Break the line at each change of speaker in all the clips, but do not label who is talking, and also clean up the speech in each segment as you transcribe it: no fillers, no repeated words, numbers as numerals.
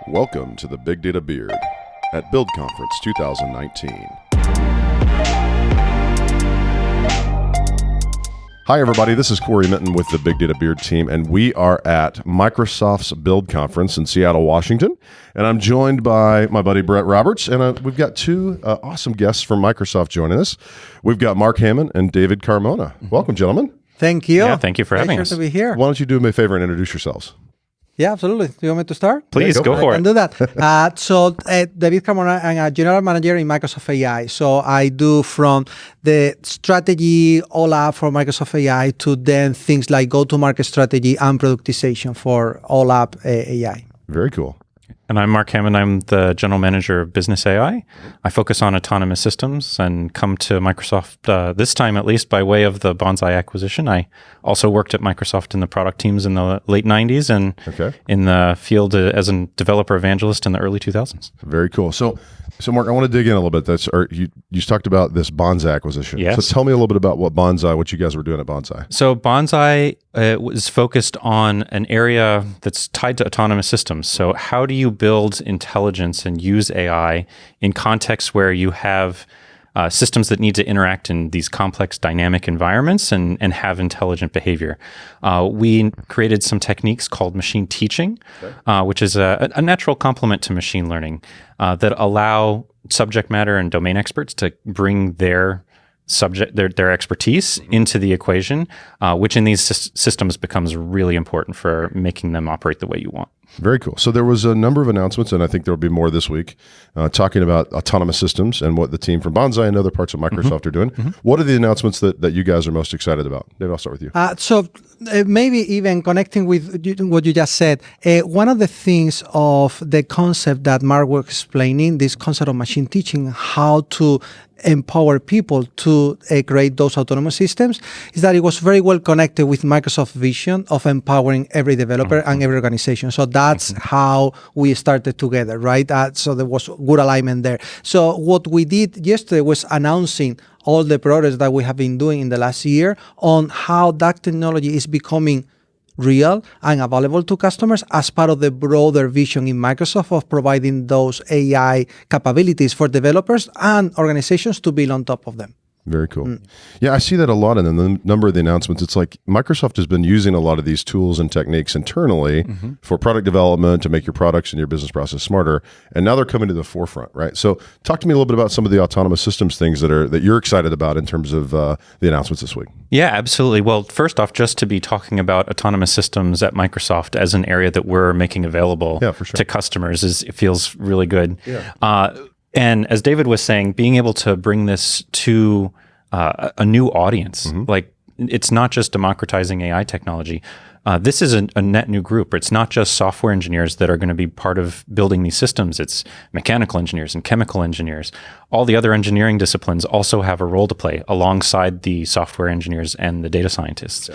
Welcome to the Big Data Beard at Build Conference 2019. Hi everybody, this is Cory Minton with the Big Data Beard team, and we are at Microsoft's Build Conference in Seattle, Washington. And I'm joined by my buddy Brett Roberts, and we've got two awesome guests from Microsoft joining us. We've got Mark Hammond and David Carmona. Welcome, gentlemen.
Thank you.
Yeah, thank you for having us.
Pleasure to be here.
Why don't you do me a favor and introduce yourselves?
Yeah, absolutely. Do you want me to start?
Please, go for
I
it.
can do that. David Carmona, I'm a general manager in Microsoft AI. So I do from the strategy all up for Microsoft AI to then things like go-to-market strategy and productization for all up AI.
Very cool.
And I'm Mark Hammond. I'm the general manager of Business AI. I focus on autonomous systems and come to Microsoft this time, at least, by way of the Bonsai acquisition. I also worked at Microsoft in the product teams in the late 90s and in the field as a developer evangelist in the early 2000s.
Very cool. So Mark, I want to dig in a little bit. You talked about this Bonsai acquisition.
Yes.
So tell me a little bit about what you guys were doing at Bonsai.
So Bonsai was focused on an area that's tied to autonomous systems. So how do you build intelligence and use AI in contexts where you have systems that need to interact in these complex dynamic environments and have intelligent behavior? We created some techniques called machine teaching, which is a natural complement to machine learning that allow subject matter and domain experts to bring their expertise into the equation, which in these systems becomes really important for making them operate the way you want.
Very cool. So there was a number of announcements, and I think there will be more this week, talking about autonomous systems and what the team from Bonsai and other parts of Microsoft are doing. What are the announcements that you guys are most excited about? David, I'll start with you.
Maybe even connecting with what you just said, one of the things of the concept that Mark was explaining, this concept of machine teaching, how to empower people to create those autonomous systems, is that it was very well connected with Microsoft's vision of empowering every developer and every organization. So that's how we started together, right? So there was good alignment there. So what we did yesterday was announcing all the progress that we have been doing in the last year on how that technology is becoming real and available to customers as part of the broader vision in Microsoft of providing those AI capabilities for developers and organizations to build on top of them.
Very cool. Yeah, I see that a lot in the number of the announcements. It's like Microsoft has been using a lot of these tools and techniques internally for product development to make your products and your business process smarter. And now they're coming to the forefront, right? So talk to me a little bit about some of the autonomous systems things that you're excited about in terms of the announcements this week.
Yeah, absolutely. Well, first off, just to be talking about autonomous systems at Microsoft as an area that we're making available to customers it feels really good. Yeah. And as David was saying, being able to bring this to a new audience, like it's not just democratizing AI technology. This is a net new group. It's not just software engineers that are going to be part of building these systems. It's mechanical engineers and chemical engineers. All the other engineering disciplines also have a role to play alongside the software engineers and the data scientists.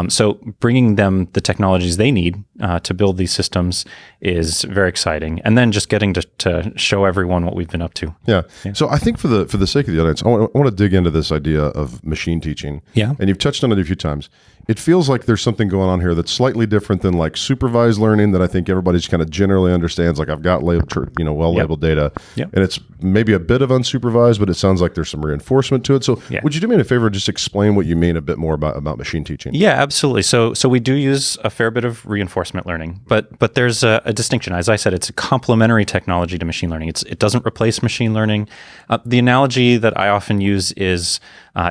So bringing them the technologies they need to build these systems is very exciting. And then just getting to show everyone what we've been up to.
Yeah. So I think for the sake of the audience, I want to dig into this idea of machine teaching. Yeah. And you've touched on it a few times. It feels like there's something going on here that's slightly different than like supervised learning that I think everybody just kind of generally understands. Like I've got well-labeled data, and it's maybe a bit of unsupervised, but it sounds like there's some reinforcement to it. So would you do me a favor and just explain what you mean a bit more about machine teaching?
Yeah, absolutely. So we do use a fair bit of reinforcement learning, but there's a distinction. As I said, it's a complementary technology to machine learning. It doesn't replace machine learning. The analogy that I often use is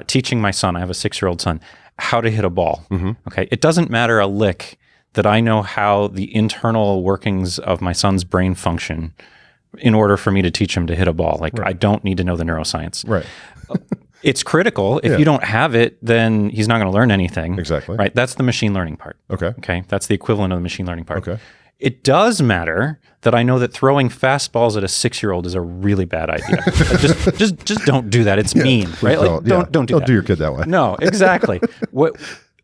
teaching my son, I have a 6-year-old son, how to hit a ball. Okay. It doesn't matter a lick that I know how the internal workings of my son's brain function in order for me to teach him to hit a ball. Like I don't need to know the neuroscience.
Right.
It's critical. If you don't have it, then he's not going to learn anything.
Exactly.
Right. That's the machine learning part.
Okay.
Okay. That's the equivalent of the machine learning part.
Okay.
It does matter that I know that throwing fastballs at a 6-year-old is a really bad idea. Like just don't do that. It's mean, right? Like don't do that.
Don't do your kid that way.
No, exactly.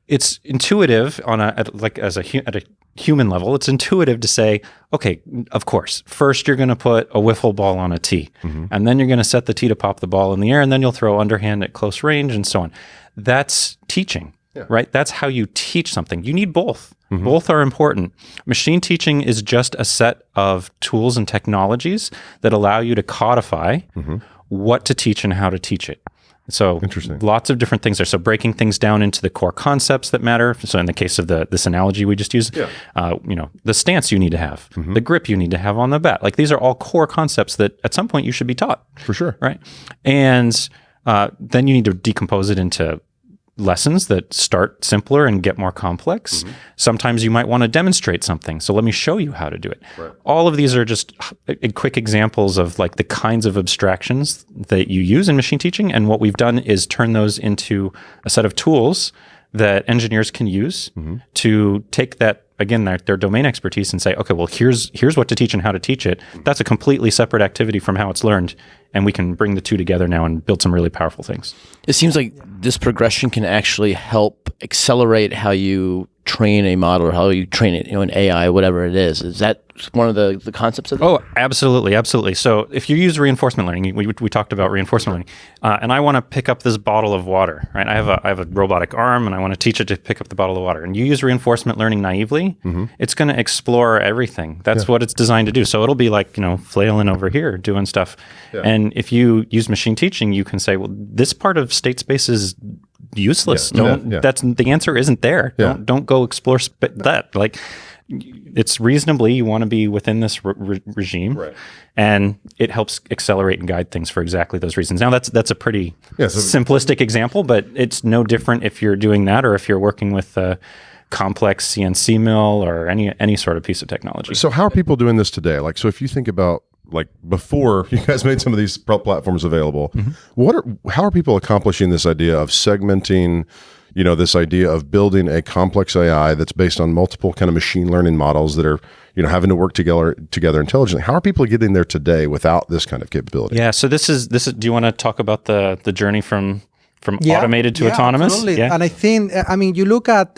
It's intuitive at a human level. It's intuitive to say, okay, of course, first you're going to put a wiffle ball on a tee, and then you're going to set the tee to pop the ball in the air, and then you'll throw underhand at close range and so on. That's teaching. right? That's how you teach something. You need both. Both are important. Machine teaching is just a set of tools and technologies that allow you to codify what to teach and how to teach it. So lots of different things there. So breaking things down into the core concepts that matter. So in the case of this analogy we just used, the stance you need to have, the grip you need to have on the bat. Like these are all core concepts that at some point you should be taught.
For sure.
Right. And then you need to decompose it into lessons that start simpler and get more complex. Sometimes you might want to demonstrate something. So let me show you how to do it. Right. All of these are just quick examples of like the kinds of abstractions that you use in machine teaching. And what we've done is turn those into a set of tools that engineers can use to take that, again, their domain expertise and say, okay, well, here's what to teach and how to teach it. That's a completely separate activity from how it's learned. And we can bring the two together now and build some really powerful things.
It seems like this progression can actually help accelerate how you train a model or how you train it, an AI, whatever it is. Is that one of the concepts of it?
Oh, absolutely, absolutely. So if you use reinforcement learning, we talked about reinforcement learning, and I want to pick up this bottle of water, right? I have a robotic arm, and I want to teach it to pick up the bottle of water. And you use reinforcement learning naively, it's going to explore everything. That's what it's designed to do. So it'll be like, flailing over here, doing stuff. Yeah. And if you use machine teaching, you can say, well, this part of state space is useless. That's the answer isn't there. Don't go explore that. Like, it's reasonably, you want to be within this regime, right? And it helps accelerate and guide things for exactly those reasons. Now that's a pretty simplistic example, but it's no different if you're doing that or if you're working with a complex CNC mill or any sort of piece of technology.
So how are people doing this today? Like, so if you think about like before you guys made some of these platforms available, how are people accomplishing this idea of segmenting, this idea of building a complex AI that's based on multiple kind of machine learning models that are, having to work together intelligently? How are people getting there today without this kind of capability?
Yeah. So this is. Do you want to talk about the journey from automated to autonomous?
Absolutely. Yeah. And I think, you look at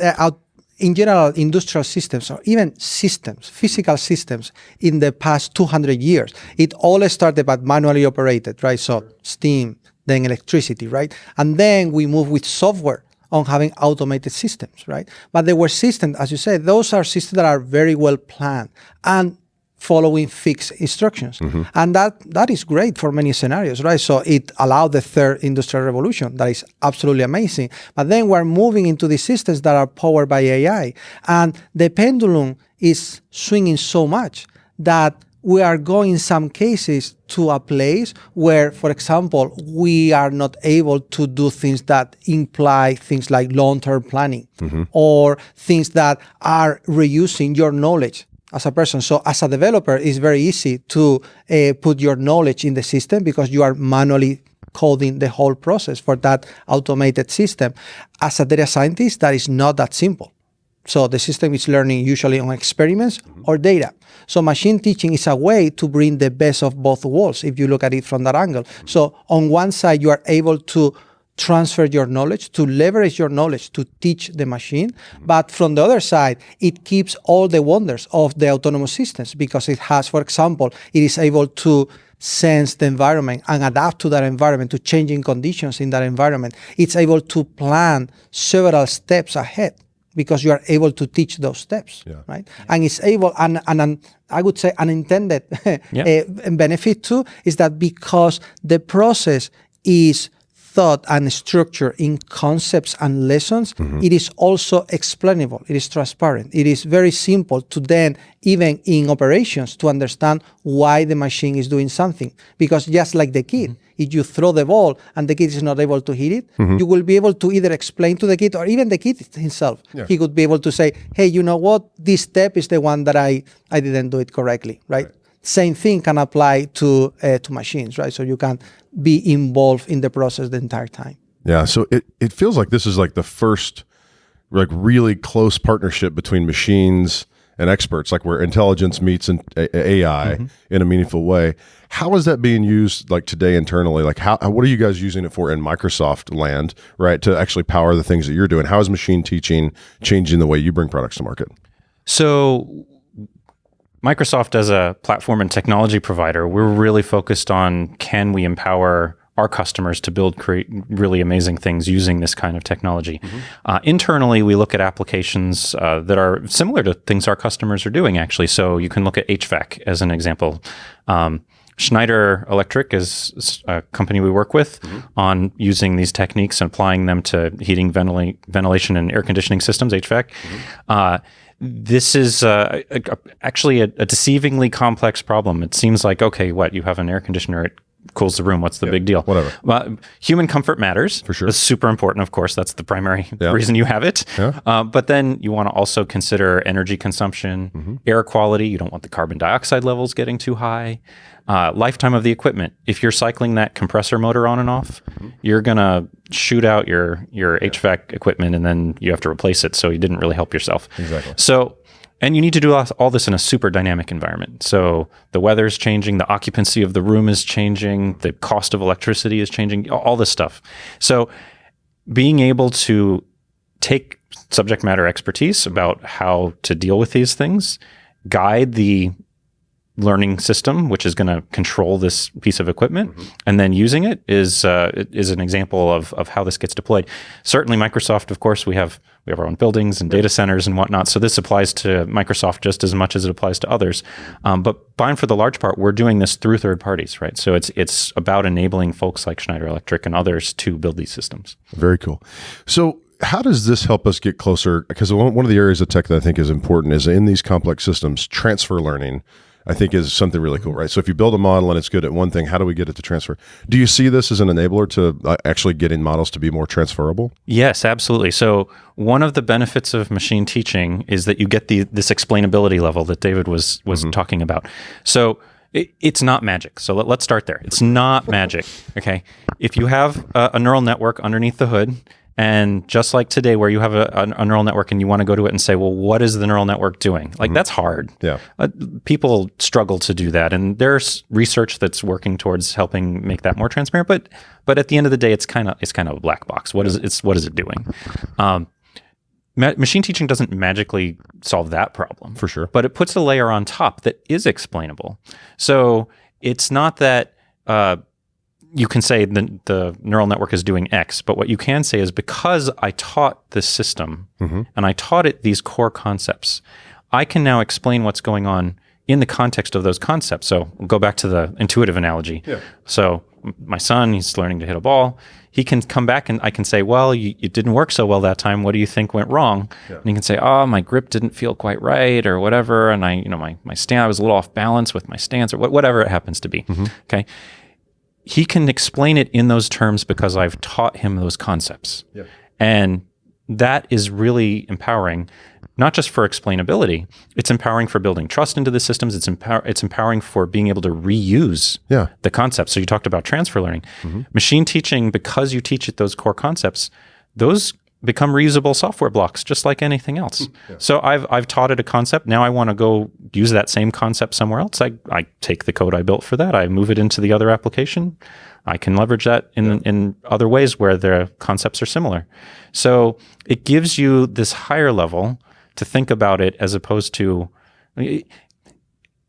in general, industrial systems or even systems, physical systems in the past 200 years, it all started by manually operated, right? So steam, then electricity, right? And then we move with software on having automated systems, right? But there were systems, as you said, those are systems that are very well planned and following fixed instructions. And that is great for many scenarios, right? So it allowed the third industrial revolution. That is absolutely amazing. But then we're moving into these systems that are powered by AI. And the pendulum is swinging so much that we are going in some cases to a place where, for example, we are not able to do things that imply things like long-term planning or things that are reusing your knowledge as a person. So as a developer, it's very easy to put your knowledge in the system because you are manually coding the whole process for that automated system. As a data scientist, that is not that simple. So the system is learning usually on experiments or data. So machine teaching is a way to bring the best of both worlds if you look at it from that angle. So on one side, you are able to transfer your knowledge, to leverage your knowledge to teach the machine. But from the other side, it keeps all the wonders of the autonomous systems because it has, for example, it is able to sense the environment and adapt to that environment, to changing conditions in that environment. It's able to plan several steps ahead because you are able to teach those steps, right? And it's able, and I would say unintended benefit too, is that because the process is thought and structure in concepts and lessons, it is also explainable. It is transparent. It is very simple to then, even in operations, to understand why the machine is doing something. Because just like the kid, if you throw the ball and the kid is not able to hit it, you will be able to either explain to the kid or even the kid himself. He could be able to say, hey, you know what? This step is the one that I didn't do it correctly, right? Same thing can apply to machines, right? So you can be involved in the process the entire time.
Yeah. So it feels like this is like the first like really close partnership between machines and experts, like where intelligence meets AI in a meaningful way. How is that being used like today internally? Like what are you guys using it for in Microsoft land, right? To actually power the things that you're doing. How is machine teaching changing the way you bring products to market?
So Microsoft as a platform and technology provider, we're really focused on can we empower our customers to create really amazing things using this kind of technology. Internally, we look at applications that are similar to things our customers are doing, actually. So you can look at HVAC as an example. Schneider Electric is a company we work with on using these techniques and applying them to heating, ventilation, and air conditioning systems, HVAC. This is actually a deceivingly complex problem. It seems like, okay, you have an air conditioner, it cools the room. What's the big deal?
Whatever.
Human comfort matters.
For sure.
It's super important, of course. That's the primary reason you have it. But then you want to also consider energy consumption, air quality. You don't want the carbon dioxide levels getting too high. Lifetime of the equipment. If you're cycling that compressor motor on and off, you're going to shoot out your HVAC equipment, and then you have to replace it. So you didn't really help yourself.
Exactly.
So, and you need to do all this in a super dynamic environment. So the weather's changing, the occupancy of the room is changing, the cost of electricity is changing, all this stuff. So being able to take subject matter expertise about how to deal with these things, guide the learning system, which is going to control this piece of equipment, and then using it is an example of how this gets deployed. Certainly Microsoft, of course, we have our own buildings and data centers and whatnot. So this applies to Microsoft just as much as it applies to others. But by and for the large part, we're doing this through third parties, right? So it's about enabling folks like Schneider Electric and others to build these systems.
Very cool. So how does this help us get closer? Because one of the areas of tech that I think is important is in these complex systems, transfer learning, I think is something really cool, right? So if you build a model and it's good at one thing, how do we get it to transfer? Do you see this as an enabler to actually getting models to be more transferable?
Yes, absolutely. So one of the benefits of machine teaching is that you get this explainability level that David was talking about. So it's not magic. So let's start there. It's not magic, okay? If you have a neural network underneath the hood, and just like today, where you have a neural network and you want to go to it and say, well, what is the neural network doing? Like, that's hard.
Yeah.
People struggle to do that. And there's research that's working towards helping make that more transparent. But at the end of the day, it's kind of a black box. What is it doing? Machine teaching doesn't magically solve that problem.
For sure.
But it puts a layer on top that is explainable. So it's not that you can say the neural network is doing X, but what you can say is, because I taught this system and I taught it these core concepts, I can now explain what's going on in the context of those concepts. So we'll go back to the intuitive analogy. Yeah. So my son, he's learning to hit a ball. He can come back and I can say, well, it didn't work so well that time. What do you think went wrong? Yeah. And he can say, oh, my grip didn't feel quite right or whatever. And my stand, I was a little off balance with my stance or whatever it happens to be. Okay. He can explain it in those terms because I've taught him those concepts. Yep. And that is really empowering, not just for explainability. It's empowering for building trust into the systems. It's empowering for being able to reuse the concepts. So you talked about transfer learning. Machine teaching, because you teach it those core concepts, those become reusable software blocks, just like anything else. So I've taught it a concept. Now I want to go use that same concept somewhere else. I take the code I built for that. I move it into the other application. I can leverage that in other ways where the concepts are similar. So it gives you this higher level to think about it, as opposed to the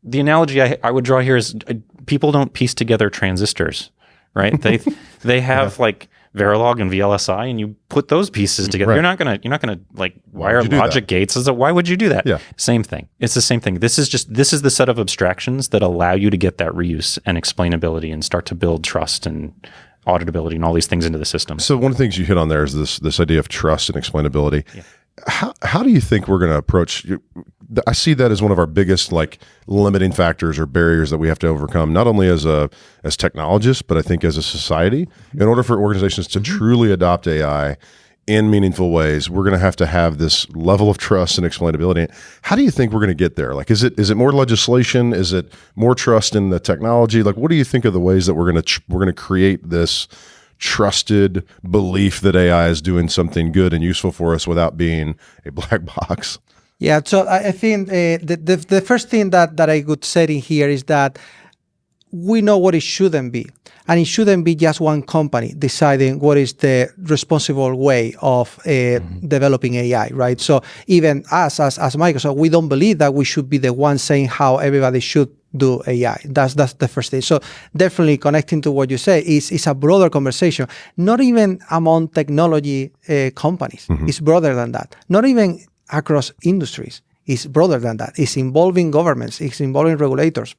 analogy I would draw here is people don't piece together transistors, right? They have like Verilog and VLSI, and you put those pieces together. Right. You're not gonna like wire logic gates. So why would you do that? Yeah. Same thing. It's the same thing. This is the set of abstractions that allow you to get that reuse and explainability and start to build trust and auditability and all these things into the system.
So one of the things you hit on there is this idea of trust and explainability. Yeah. How do you think we're going to approach? I see that as one of our biggest limiting factors or barriers that we have to overcome, not only as technologists, but I think as a society. In order for organizations to truly adopt AI in meaningful ways, we're going to have this level of trust and explainability. How do you think we're going to get there? Is it more legislation? Is it more trust in the technology? What do you think of the ways that we're going to create this trusted belief that AI is doing something good and useful for us without being a black box?
Yeah, so I think the first thing that I would say in here is that we know what it shouldn't be. And it shouldn't be just one company deciding what is the responsible way of developing AI, right? So even us as Microsoft, we don't believe that we should be the ones saying how everybody should do AI. That's the first thing. So definitely connecting to what you say is a broader conversation, not even among technology companies. It's broader than that. Not even across industries. It's broader than that. It's involving governments. It's involving regulators,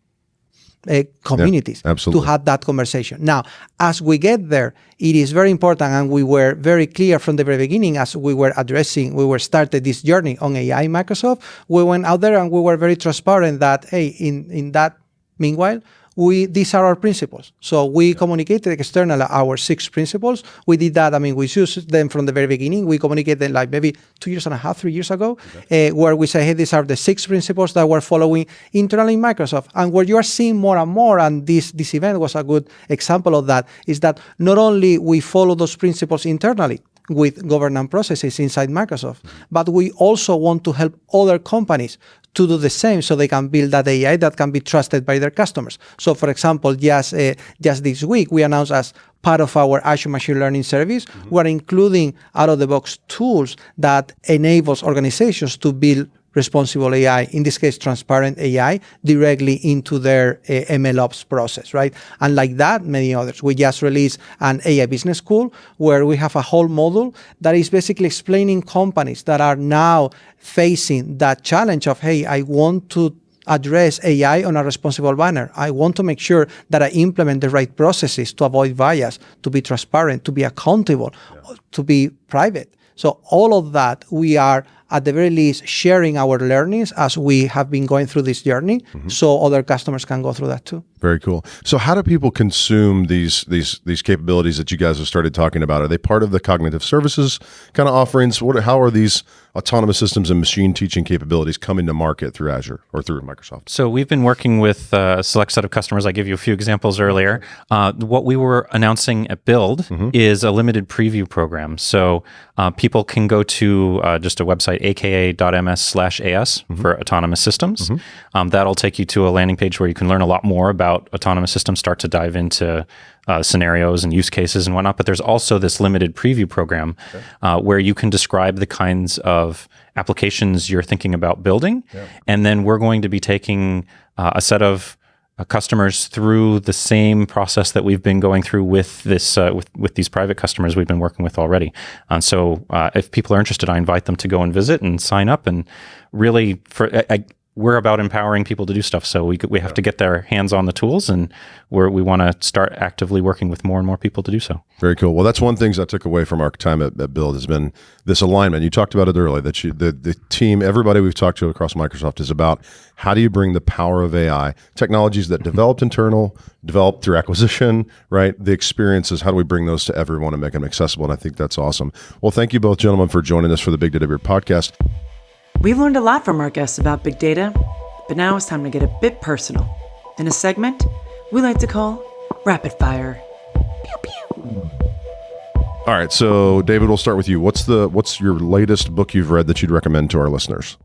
communities to have that conversation. Now, as we get there, it is very important, and we were very clear from the very beginning as we were started this journey on AI Microsoft. We went out there and we were very transparent that, hey, in that meanwhile, these are our principles. So we communicated externally our 6 principles. We did that. I mean, we used them from the very beginning. We communicated like maybe 2.5 years, 3 years ago, where we say, hey, these are the 6 principles that we're following internally in Microsoft. And what you are seeing more and more, and this event was a good example of that, is that not only we follow those principles internally with governance processes inside Microsoft, but we also want to help other companies to do the same so they can build that AI that can be trusted by their customers. So, for example, just this week, we announced as part of our Azure Machine Learning service, we're including out-of-the-box tools that enables organizations to build responsible AI, in this case, transparent AI, directly into their MLOps process, right? And like that, many others. We just released an AI business school where we have a whole module that is basically explaining companies that are now facing that challenge of, hey, I want to address AI on a responsible manner. I want to make sure that I implement the right processes to avoid bias, to be transparent, to be accountable, to be private. So all of that, we are at the very least sharing our learnings as we have been going through this journey, so other customers can go through that too.
Very cool. So how do people consume these capabilities that you guys have started talking about? Are they part of the cognitive services kind of offerings? How are these autonomous systems and machine teaching capabilities coming to market through Azure or through Microsoft?
So we've been working with a select set of customers. I gave you a few examples earlier. What we were announcing at Build is a limited preview program. So people can go to just a website, aka.ms/AS for autonomous systems. That'll take you to a landing page where you can learn a lot more about autonomous systems, start to dive into scenarios and use cases and whatnot. But there's also this limited preview program where you can describe the kinds of applications you're thinking about building. And then we're going to be taking a set of customers through the same process that we've been going through with this with these private customers we've been working with already. And so if people are interested, I invite them to go and visit and sign up. And really, we're about empowering people to do stuff. So we have to get their hands on the tools, and we want to start actively working with more and more people to do so.
Very cool. Well, that's one thing I took away from our time at Build has been this alignment. You talked about it earlier, that the team, everybody we've talked to across Microsoft is about how do you bring the power of AI, technologies that developed developed through acquisition, right? The experiences, how do we bring those to everyone and make them accessible? And I think that's awesome. Well, thank you both, gentlemen, for joining us for the Big Data Beer podcast.
We've learned a lot from our guests about big data, but now it's time to get a bit personal in a segment we like to call Rapid Fire. Pew, pew.
All right, so David, we'll start with you. What's your latest book you've read that you'd recommend to our listeners?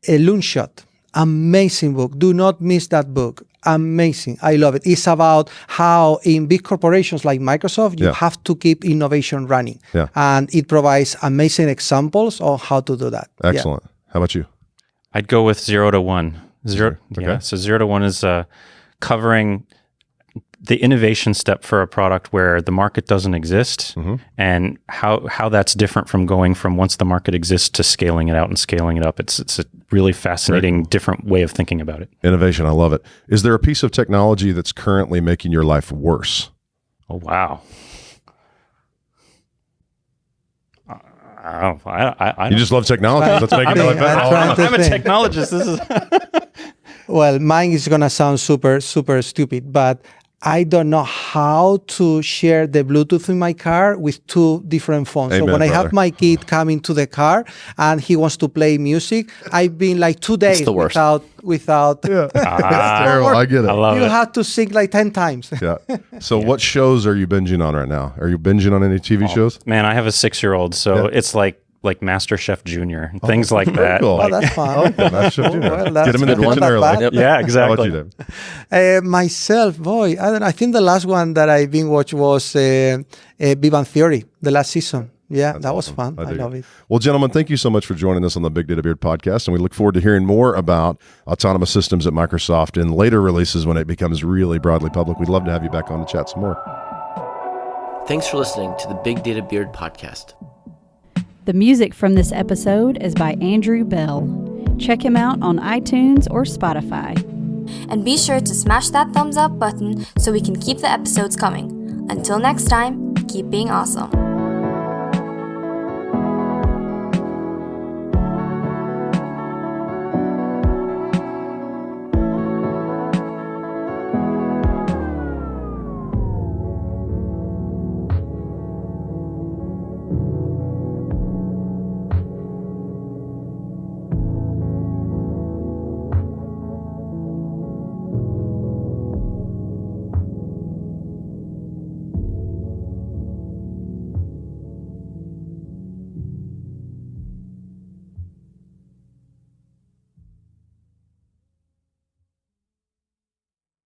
A Loonshot. Amazing book. Do not miss that book. Amazing. I love it. It's about how in big corporations like Microsoft, you have to keep innovation running. And it provides amazing examples of how to do that.
Excellent. How about you?
I'd go with 0 to 1. So 0 to 1 is covering the innovation step for a product where the market doesn't exist, and how that's different from going from once the market exists to scaling it out and scaling it up. It's a really fascinating, different way of thinking about it.
Innovation, I love it. Is there a piece of technology that's currently making your life worse?
Oh, wow. I
you just love technology. Let's make it life better.
I'm a technologist. This is
well, mine is going to sound super, super stupid, but I don't know how to share the Bluetooth in my car with 2 different phones.
Amen,
so when
brother.
I have my kid come into the car and he wants to play music, I've been like 2 days without.
That's terrible. I get it.
I love
you
it.
have to sync like 10 times.
So what shows are you binging on right now? Are you binging on any TV shows?
Man, I have a 6-year-old, so it's like MasterChef Junior, things like that.
Cool.
Oh, that's fun.
MasterChef Junior.
Well,
get him in the kitchen early.
Yeah, exactly.
How about you, Dave?
Myself, boy, I don't know. I think the last one that I've been watching was Big Bang Theory, the last season. Yeah, that was fun. I love it.
Well, gentlemen, thank you so much for joining us on the Big Data Beard podcast, and we look forward to hearing more about autonomous systems at Microsoft in later releases when it becomes really broadly public. We'd love to have you back on to chat some more.
Thanks for listening to the Big Data Beard podcast.
The music from this episode is by Andrew Bell. Check him out on iTunes or Spotify.
And be sure to smash that thumbs up button so we can keep the episodes coming. Until next time, keep being awesome.